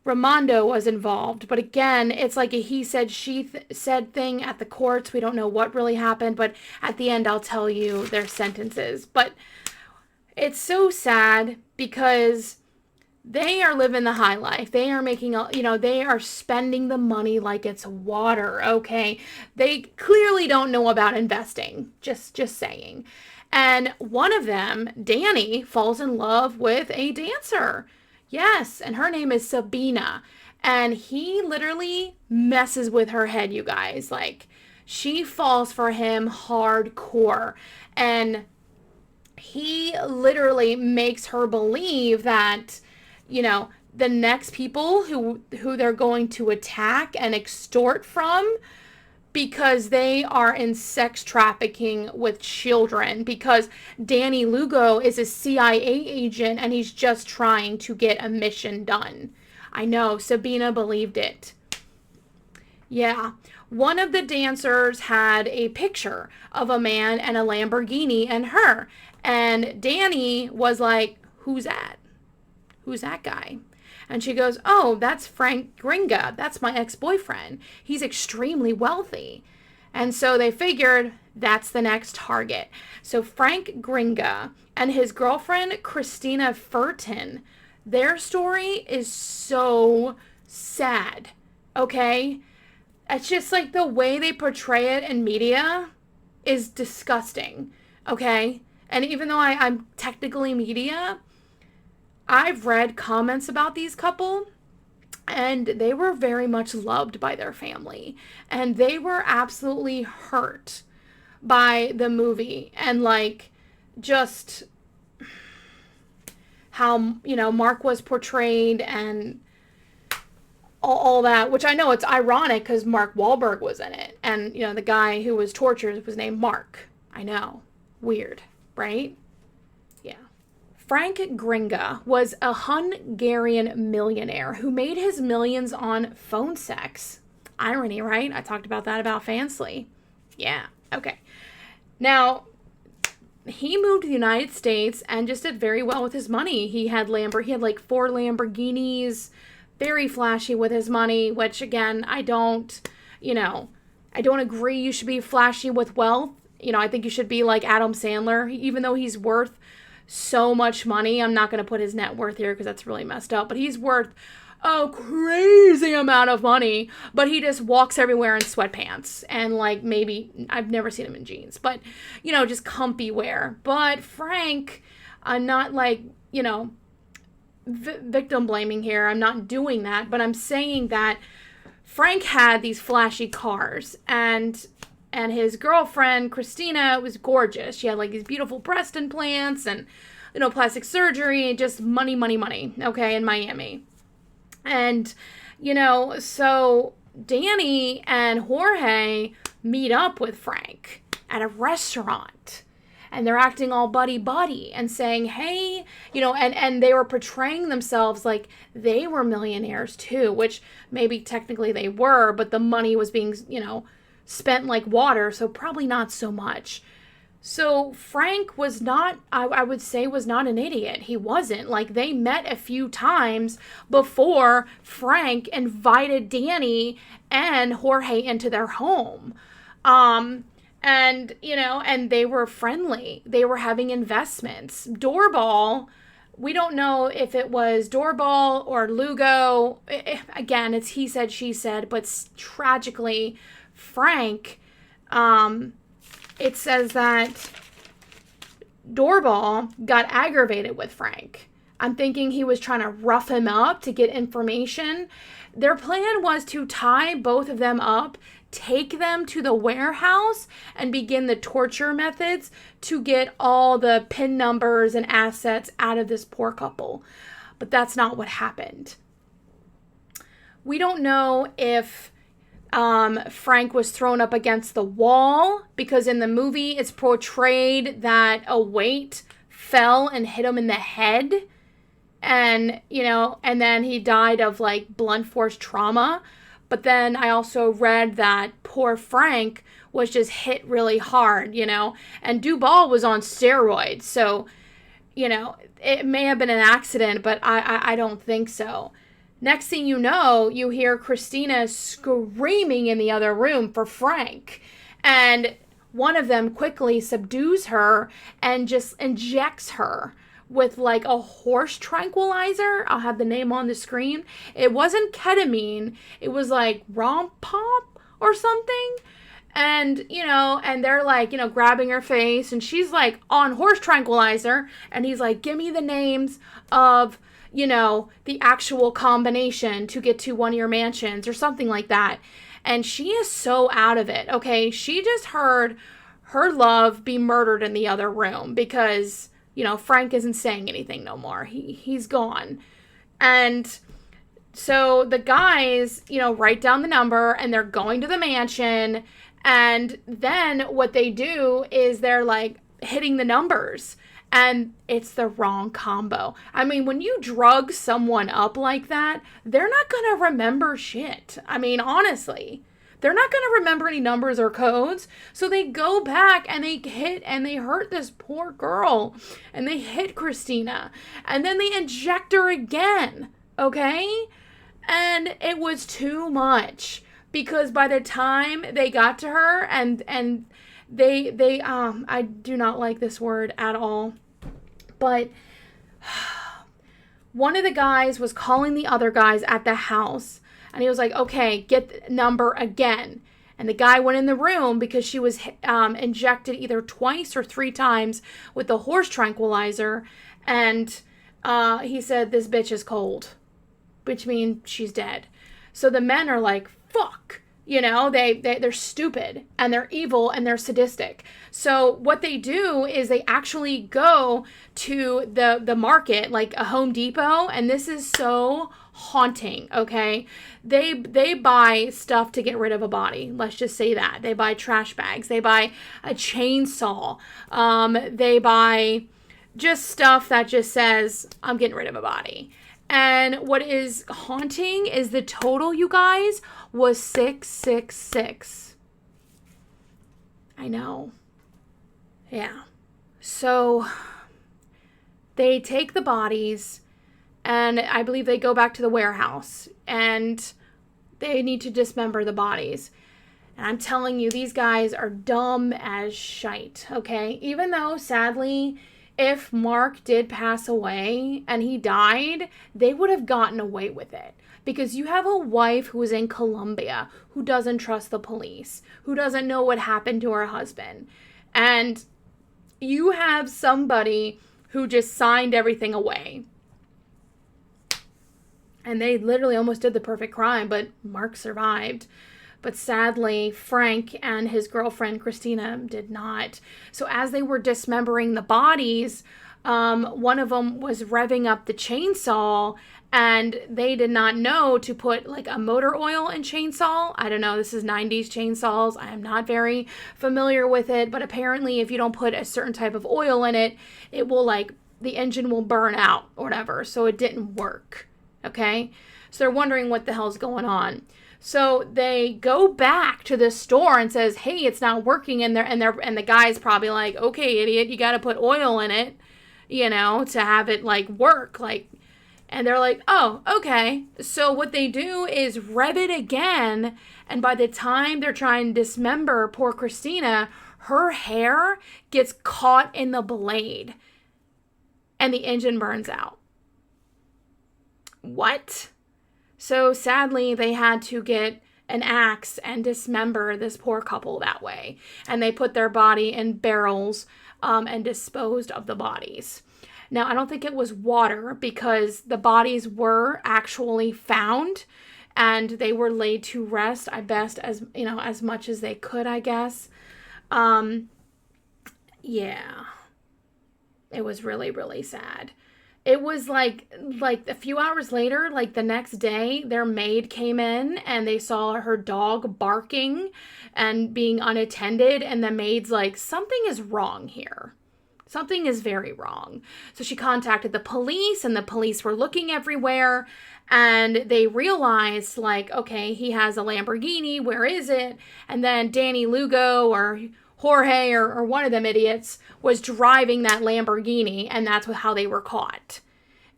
Ramondo was involved, but again, it's like a he said, she said thing at the courts. We don't know what really happened, but at the end I'll tell you their sentences. But it's so sad because they are living the high life. They are making, they are spending the money like it's water, okay? They clearly don't know about investing, just saying. And one of them, Danny, falls in love with a dancer. Yes, and her name is Sabina. And he literally messes with her head, you guys. Like, she falls for him hardcore. And he literally makes her believe that, the next people who they're going to attack and extort from, because they are in sex trafficking with children, because Danny Lugo is a CIA agent and he's just trying to get a mission done. I know, Sabina believed it. Yeah. One of the dancers had a picture of a man and a Lamborghini and her. And Danny was like, who's that? Who's that guy? And she goes, oh, that's Frank Gringa. That's my ex-boyfriend. He's extremely wealthy. And so they figured that's the next target. So Frank Gringa and his girlfriend, Christina Furton, their story is so sad, okay? It's just like the way they portray it in media is disgusting, okay? And even though I'm technically media, I've read comments about these couple, and they were very much loved by their family. And they were absolutely hurt by the movie. And, like, just how, Marc was portrayed. And all that, which I know it's ironic because Mark Wahlberg was in it. And, you know, the guy who was tortured was named Mark. I know. Weird, right? Yeah. Frank Gringa was a Hungarian millionaire who made his millions on phone sex. Irony, right? I talked about that about Fansly. Yeah. Okay. Now, he moved to the United States and just did very well with his money. He had like 4 Lamborghinis, very flashy with his money, which again, I don't agree you should be flashy with wealth. You know, I think you should be like Adam Sandler, even though he's worth so much money. I'm not going to put his net worth here because that's really messed up, but he's worth a crazy amount of money, but he just walks everywhere in sweatpants and like maybe I've never seen him in jeans, but you know, just comfy wear. But Frank, I'm not like, you know, victim blaming here. I'm not doing that, but I'm saying that Frank had these flashy cars and his girlfriend Christina was gorgeous. She had like these beautiful breast implants and, you know, plastic surgery, just money, okay, in Miami. And, you know, so Danny and Jorge meet up with Frank at a restaurant. And they're acting all buddy and saying, hey, you know, and they were portraying themselves like they were millionaires too, which maybe technically they were, but the money was being, you know, spent like water, so probably not so much. So Frank was not, I would say, was not an idiot. He wasn't. Like, they met a few times before Frank invited Danny and Jorge into their home. And, you know, and they were friendly. They were having investments. Doorball, we don't know if it was Doorball or Lugo. Again, it's he said, she said, but tragically, Frank, it says that Doorball got aggravated with Frank. I'm thinking he was trying to rough him up to get information. Their plan was to tie both of them up, take them to the warehouse, and begin the torture methods to get all the PIN numbers and assets out of this poor couple. But that's not what happened. We don't know if Frank was thrown up against the wall, because in the movie it's portrayed that a weight fell and hit him in the head, and, you know, and then he died of like blunt force trauma. But then I also read that poor Frank was just hit really hard, you know, and Duvall was on steroids. So, you know, it may have been an accident, but I don't think so. Next thing you know, you hear Christina screaming in the other room for Frank. And one of them quickly subdues her and just injects her with like a horse tranquilizer. I'll have the name on the screen. It wasn't ketamine. It was like Rompop or something. And, you know, and they're like, you know, grabbing her face. And she's like on horse tranquilizer. And he's like, give me the names of, you know, the actual combination to get to one of your mansions or something like that. And she is so out of it, okay? She just heard her love be murdered in the other room because, you know, Frank isn't saying anything no more. He's gone. And so the guys, you know, write down the number and they're going to the mansion. And then what they do is they're like hitting the numbers. And it's the wrong combo. I mean, when you drug someone up like that, they're not going to remember shit. I mean, honestly, they're not going to remember any numbers or codes. So they go back and they hit and they hurt this poor girl. And they hit Christina. And then they inject her again. Okay? And it was too much. Because by the time they got to her and they I do not like this word at all. But one of the guys was calling the other guys at the house. And he was like, okay, get the number again. And the guy went in the room because she was injected either twice or 3 times with the horse tranquilizer. And he said, this bitch is cold. Which means she's dead. So the men are like, fuck. They're stupid and they're evil and they're sadistic. So what they do is they actually go to the market, like a Home Depot, and this is so haunting, okay? They buy stuff to get rid of a body. Let's just say that. They buy trash bags. They buy a chainsaw. They buy just stuff that just says, I'm getting rid of a body. And what is haunting is the total, you guys, was 666. I know. Yeah. So they take the bodies and I believe they go back to the warehouse and they need to dismember the bodies. And I'm telling you, these guys are dumb as shite, okay? Even though, sadly, if Marc did pass away and he died, they would have gotten away with it. Because you have a wife who is in Colombia, who doesn't trust the police, who doesn't know what happened to her husband. And you have somebody who just signed everything away. And they literally almost did the perfect crime, but Marc survived. But sadly, Frank and his girlfriend, Christina, did not. So as they were dismembering the bodies, one of them was revving up the chainsaw, and they did not know to put like a motor oil in chainsaw. I don't know, this is 90s chainsaws. I am not very familiar with it, but apparently if you don't put a certain type of oil in it, it will the engine will burn out or whatever. So it didn't work, okay? So they're wondering what the hell's going on. So they go back to the store and says, hey, it's not working. And the guy's probably like, okay, idiot, you got to put oil in it, to have it work. And they're like, oh, okay. So what they do is rev it again. And by the time they're trying to dismember poor Christina, her hair gets caught in the blade and the engine burns out. What? So sadly, they had to get an axe and dismember this poor couple that way. And they put their body in barrels and disposed of the bodies. Now, I don't think it was water because the bodies were actually found and they were laid to rest, I best as much as they could, I guess. Yeah. It was really, really sad. It was like a few hours later, the next day, their maid came in and they saw her dog barking and being unattended. And the maid's like, something is wrong here. Something is very wrong. So she contacted the police and the police were looking everywhere and they realized okay, he has a Lamborghini. Where is it? And then Danny Lugo or Jorge or one of them idiots was driving that Lamborghini, and that's how they were caught.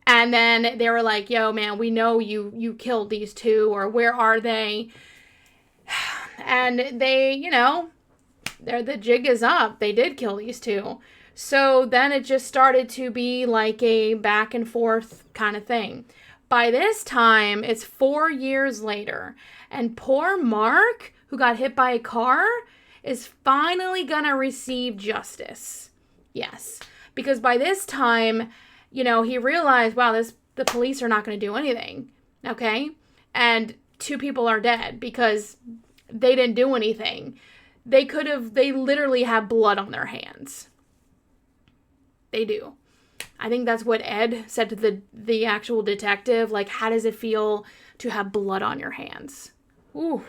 And then they were like, yo, man, we know you killed these two, or where are they? And they, the jig is up. They did kill these two. So then it just started to be like a back and forth kind of thing. By this time, it's 4 years later, and poor Marc, who got hit by a car, is finally gonna receive justice. Yes. Because by this time, he realized, wow, the police are not gonna do anything. Okay? And 2 people are dead because they didn't do anything. They literally have blood on their hands. They do. I think that's what Ed said to the actual detective. How does it feel to have blood on your hands? Ooh.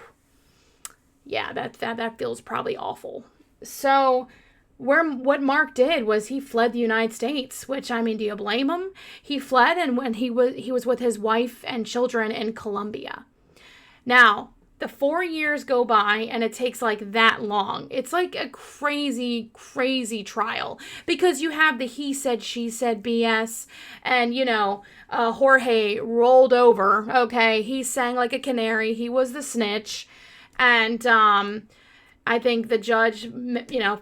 Yeah, that feels probably awful. So what Marc did was he fled the United States, which, do you blame him? He fled, and when he was with his wife and children in Colombia. Now, the 4 years go by, and it takes that long. It's a crazy, crazy trial because you have the he said, she said BS, and Jorge rolled over. Okay, he sang like a canary. He was the snitch. And I think the judge,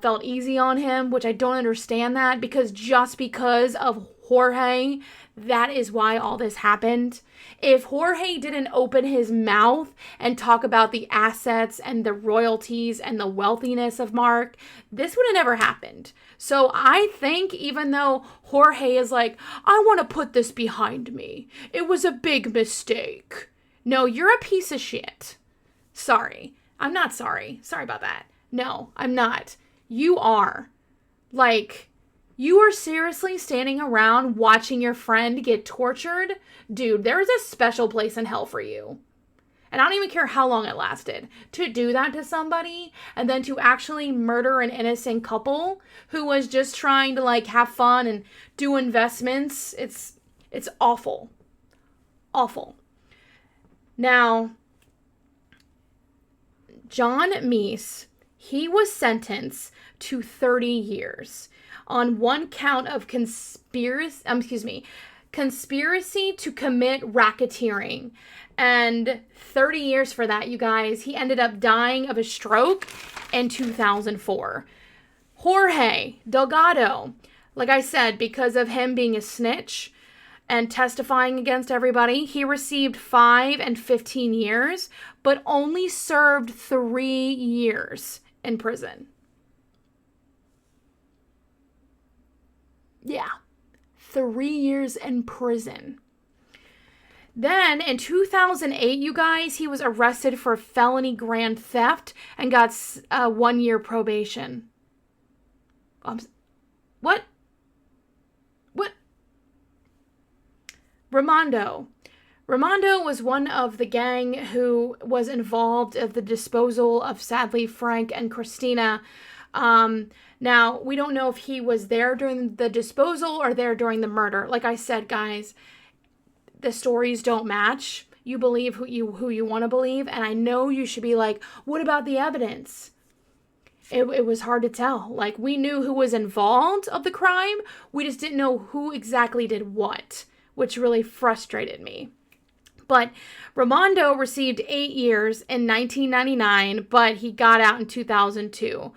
felt easy on him, which I don't understand that, because just because of Jorge, that is why all this happened. If Jorge didn't open his mouth and talk about the assets and the royalties and the wealthiness of Marc, this would have never happened. So I think even though Jorge is I want to put this behind me, it was a big mistake. No, you're a piece of shit. Sorry. I'm not sorry. Sorry about that. No, I'm not. You are. Like, you are seriously standing around watching your friend get tortured? Dude, there is a special place in hell for you. And I don't even care how long it lasted. To do that to somebody and then to actually murder an innocent couple who was just trying to like have fun and do investments, it's awful. Awful. Now, John Meese, he was sentenced to 30 years on one count of conspiracy to commit racketeering. And 30 years for that, you guys. He ended up dying of a stroke in 2004. Jorge Delgado, like I said, because of him being a snitch and testifying against everybody, he received 5 and 15 years, but only served 3 years in prison. Yeah, 3 years in prison. Then in 2008, you guys, he was arrested for felony grand theft and got 1 year probation. What? Ramondo was one of the gang who was involved in the disposal of, sadly, Frank and Christina. Now, we don't know if he was there during the disposal or there during the murder. Like I said, guys, the stories don't match. You believe who you want to believe. And I know you should be like, what about the evidence? It was hard to tell. Like, we knew who was involved of the crime. We just didn't know who exactly did what, which really frustrated me. But Ramondo received 8 years in 1999, but he got out in 2002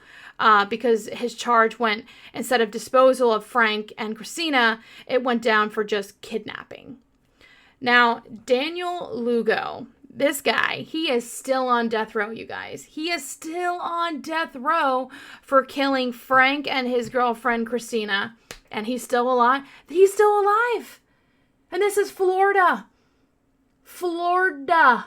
because his charge went, instead of disposal of Frank and Christina, it went down for just kidnapping. Now, Daniel Lugo, this guy, he is still on death row, you guys. He is still on death row for killing Frank and his girlfriend, Christina. And he's still alive. He's still alive. And this is Florida. Florida.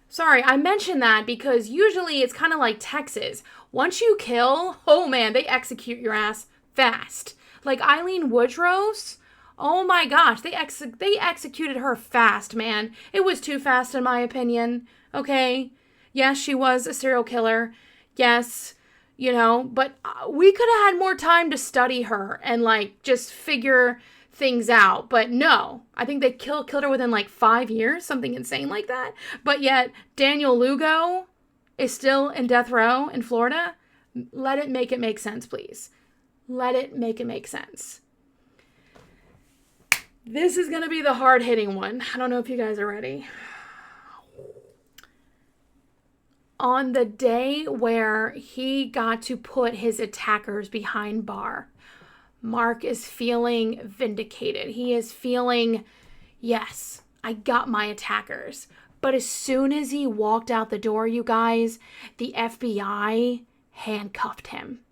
Sorry, I mentioned that because usually it's kind of like Texas. Once you kill, oh man, they execute your ass fast. Like Eileen Woodrose, oh my gosh, they executed her fast, man. It was too fast in my opinion, okay? Yes, she was a serial killer. Yes, you know, but we could have had more time to study her and like just figure things out. But no, I think they killed her within like 5 years, something insane like that. But yet Daniel Lugo is still in death row in Florida. Let it make sense, please. Let it make sense. This is going to be the hard-hitting one. I don't know if you guys are ready. On the day where he got to put his attackers behind bar, Marc is feeling vindicated. He is feeling, yes, I got my attackers. But as soon as he walked out the door, you guys, the FBI handcuffed him.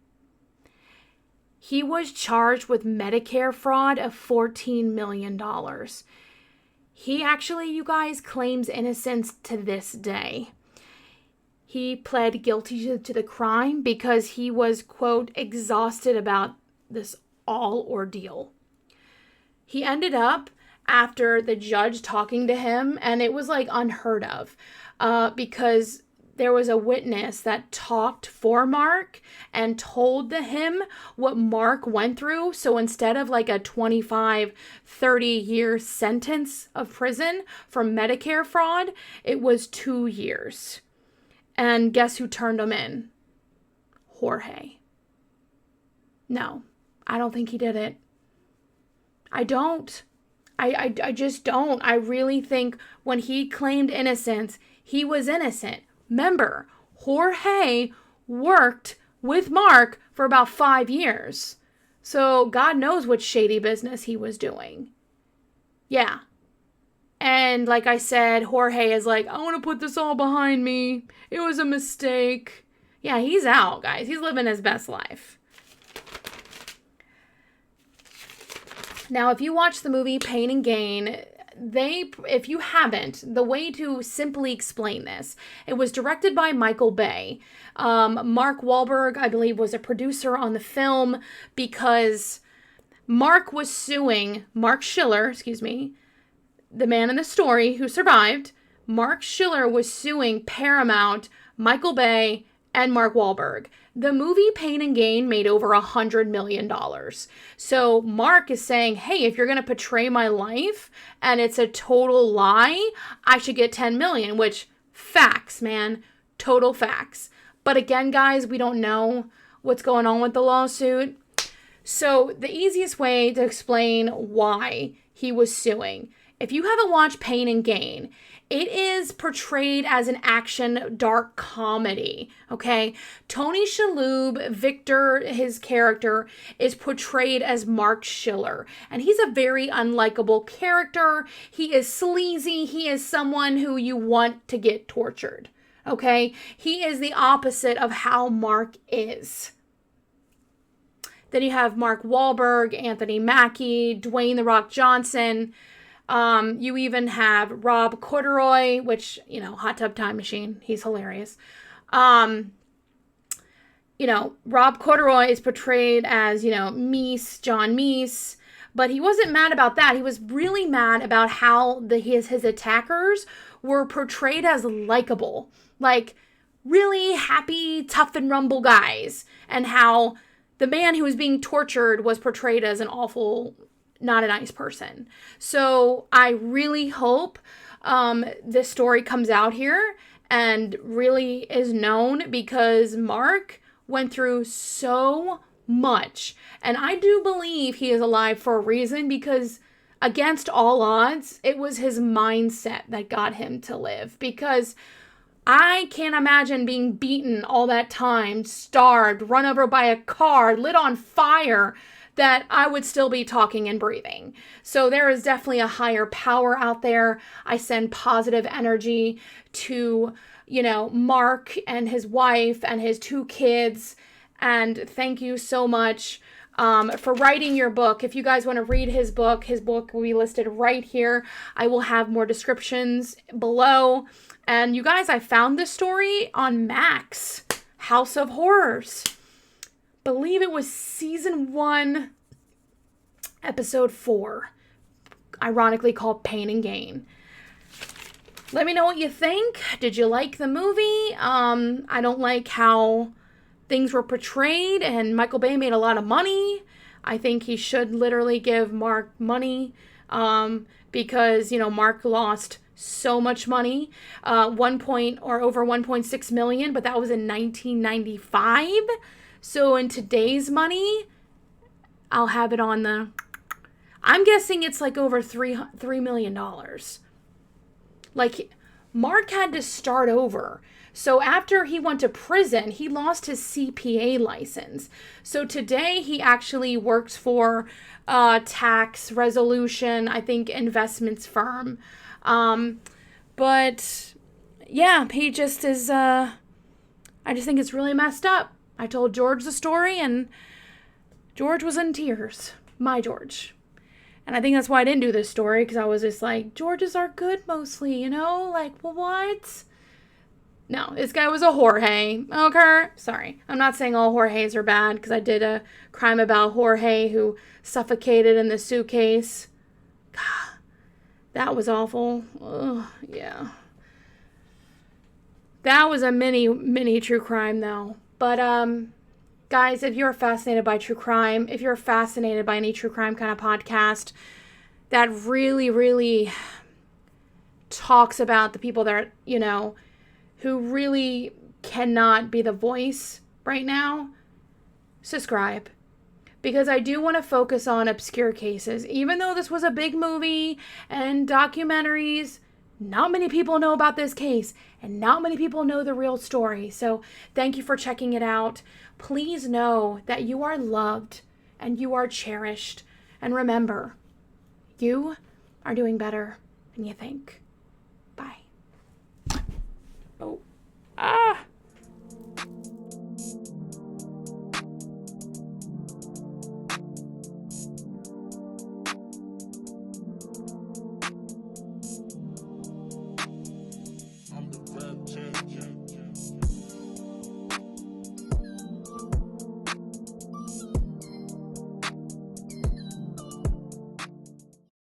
He was charged with Medicare fraud of $14 million. He actually, you guys, claims innocence to this day. He pled guilty to the crime because he was, quote, exhausted about this all ordeal. He ended up, after the judge talking to him, and it was like unheard of, because there was a witness that talked for Marc and told him what Marc went through. So instead of like a 25, 30-year sentence of prison for Medicare fraud, it was 2 years. And guess who turned him in? Jorge. No, I don't think he did it. I don't. I just don't. I really think when he claimed innocence, he was innocent. Remember, Jorge worked with Marc for about 5 years. So God knows what shady business he was doing. Yeah. And like I said, Jorge is like, I want to put this all behind me. It was a mistake. Yeah, he's out, guys. He's living his best life. Now, if you watch the movie Pain and Gain, if you haven't, the way to simply explain this, it was directed by Michael Bay. Mark Wahlberg, I believe, was a producer on the film because Mark Schiller, the man in the story who survived. Marc Schiller was suing Paramount, Michael Bay, and Mark Wahlberg. The movie Pain and Gain made over $100 million. So Mark is saying, hey, if you're going to portray my life and it's a total lie, I should get $10 million, which facts, man. Total facts. But again, guys, we don't know what's going on with the lawsuit. So the easiest way to explain why he was suing, if you haven't watched Pain and Gain, it is portrayed as an action dark comedy, okay? Tony Shalhoub, Victor, his character, is portrayed as Marc Schiller, and he's a very unlikable character. He is sleazy. He is someone who you want to get tortured, okay? He is the opposite of how Mark is. Then you have Mark Wahlberg, Anthony Mackie, Dwayne "The Rock" Johnson. You even have Rob Corddry, which, Hot Tub Time Machine. He's hilarious. Rob Corddry is portrayed as, John Meese, but he wasn't mad about that. He was really mad about how his attackers were portrayed as likable, like really happy, tough and rumble guys, and how the man who was being tortured was portrayed as an awful, not a nice person. So I really hope this story comes out here and really is known, because Mark went through so much. And I do believe he is alive for a reason, because against all odds, it was his mindset that got him to live. Because I can't imagine being beaten all that time, starved, run over by a car, lit on fire, that I would still be talking and breathing. So there is definitely a higher power out there. I send positive energy to, Mark and his wife and his 2 kids. And thank you so much for writing your book. If you guys want to read his book will be listed right here. I will have more descriptions below. And you guys, I found this story on Max, House of Horrors. Believe it was season 1, episode 4, ironically called Pain and Gain. Let me know what you think. Did you like the movie? I don't like how things were portrayed, and Michael Bay made a lot of money. I think he should literally give Mark money, because, Mark lost so much money, over 1.6 million, but that was in 1995. So in today's money, I'll have it on I'm guessing it's like over $3 million. Like, Mark had to start over. So after he went to prison, he lost his CPA license. So today he actually works for a tax resolution, I think, investments firm. But yeah, he just is, I just think it's really messed up. I told George the story, and George was in tears. My George. And I think that's why I didn't do this story, because I was just like, Georges are good mostly, Like, well, what? No, this guy was a Jorge. Okay? Sorry. I'm not saying all Jorges are bad, because I did a crime about Jorge who suffocated in the suitcase. God, that was awful. Ugh, yeah. That was a mini true crime, though. But, guys, if you're fascinated by true crime, if you're fascinated by any true crime kind of podcast that really, really talks about the people that, who really cannot be the voice right now, subscribe. Because I do want to focus on obscure cases. Even though this was a big movie and documentaries, not many people know about this case, and not many people know the real story. So thank you for checking it out. Please know that you are loved and you are cherished. And remember, you are doing better than you think.